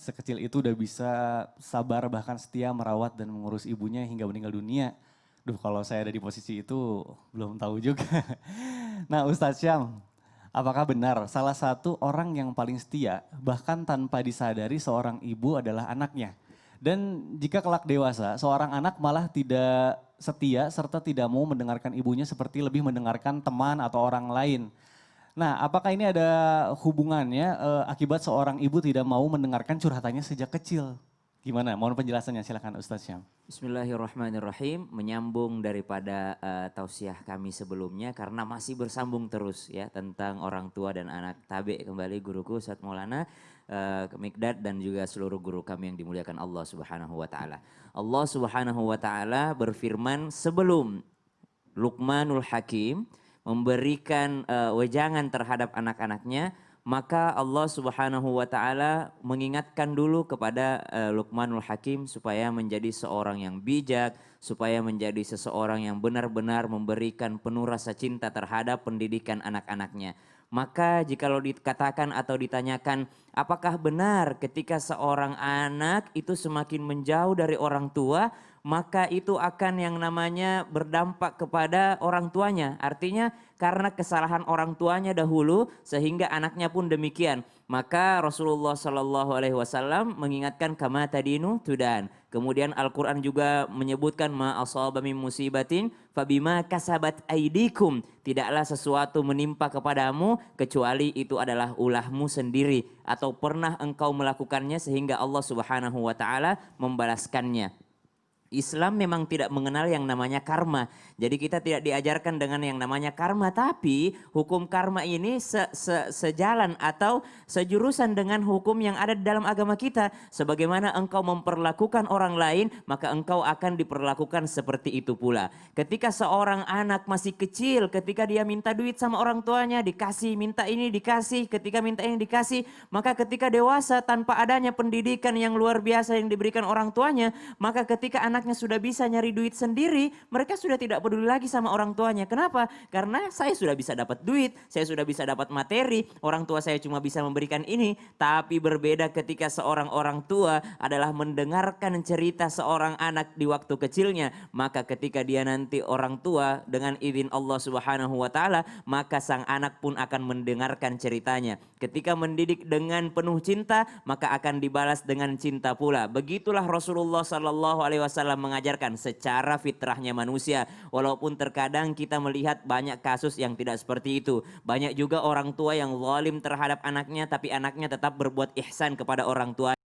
sekecil itu udah bisa sabar bahkan setia merawat dan mengurus ibunya hingga meninggal dunia. Duh, kalau saya ada di posisi itu belum tahu juga. Nah, Ustadz Syam, apakah benar salah satu orang yang paling setia bahkan tanpa disadari seorang ibu adalah anaknya? Dan jika kelak dewasa, seorang anak malah tidak setia serta tidak mau mendengarkan ibunya seperti lebih mendengarkan teman atau orang lain. Nah, apakah ini ada hubungannya akibat seorang ibu tidak mau mendengarkan curhatannya sejak kecil? Gimana? Mohon penjelasannya, silakan Ustadz Syam. Bismillahirrahmanirrahim, menyambung daripada tausiah kami sebelumnya karena masih bersambung terus ya tentang orang tua dan anak. Tabe kembali guruku Ustadz Maulana, Mikdad dan juga seluruh guru kami yang dimuliakan Allah Subhanahu wa taala. Allah Subhanahu wa taala berfirman sebelum Luqmanul Hakim memberikan wejangan terhadap anak-anaknya, maka Allah Subhanahu wa taala mengingatkan dulu kepada Luqmanul Hakim supaya menjadi seorang yang bijak, supaya menjadi seseorang yang benar-benar memberikan penuh rasa cinta terhadap pendidikan anak-anaknya. Maka jikalau dikatakan atau ditanyakan apakah benar ketika seorang anak itu semakin menjauh dari orang tua, maka itu akan yang namanya berdampak kepada orang tuanya. Artinya karena kesalahan orang tuanya dahulu sehingga anaknya pun demikian. Maka Rasulullah Shallallahu Alaihi Wasallam mengingatkan kama tadinu tudan. Kemudian Al-Quran juga menyebutkan ma asaba min musibatin fabima kasabat aidikum. Tidaklah sesuatu menimpa kepadamu kecuali itu adalah ulahmu sendiri atau pernah engkau melakukannya sehingga Allah Subhanahu wa taala membalaskannya. Islam memang tidak mengenal yang namanya karma. Jadi kita tidak diajarkan dengan yang namanya karma. Tapi hukum karma ini sejalan atau sejurusan dengan hukum yang ada di dalam agama kita. Sebagaimana engkau memperlakukan orang lain, maka engkau akan diperlakukan seperti itu pula. Ketika seorang anak masih kecil, ketika dia minta duit sama orang tuanya, dikasih, minta ini dikasih, ketika minta ini dikasih. Maka ketika dewasa tanpa adanya pendidikan yang luar biasa yang diberikan orang tuanya, maka ketika anaknya sudah bisa nyari duit sendiri, mereka sudah tidak peduli lagi sama orang tuanya. Kenapa? Karena saya sudah bisa dapat duit, saya sudah bisa dapat materi, orang tua saya cuma bisa memberikan ini. Tapi berbeda ketika seorang orang tua adalah mendengarkan cerita seorang anak di waktu kecilnya, maka ketika dia nanti orang tua dengan izin Allah Subhanahu wa taala, maka sang anak pun akan mendengarkan ceritanya. Ketika mendidik dengan penuh cinta, maka akan dibalas dengan cinta pula. Begitulah Rasulullah Sallallahu Alaihi Wasallam mengajarkan secara fitrahnya manusia. Walaupun terkadang kita melihat banyak kasus yang tidak seperti itu. Banyak juga orang tua yang zalim terhadap anaknya tapi anaknya tetap berbuat ihsan kepada orang tua.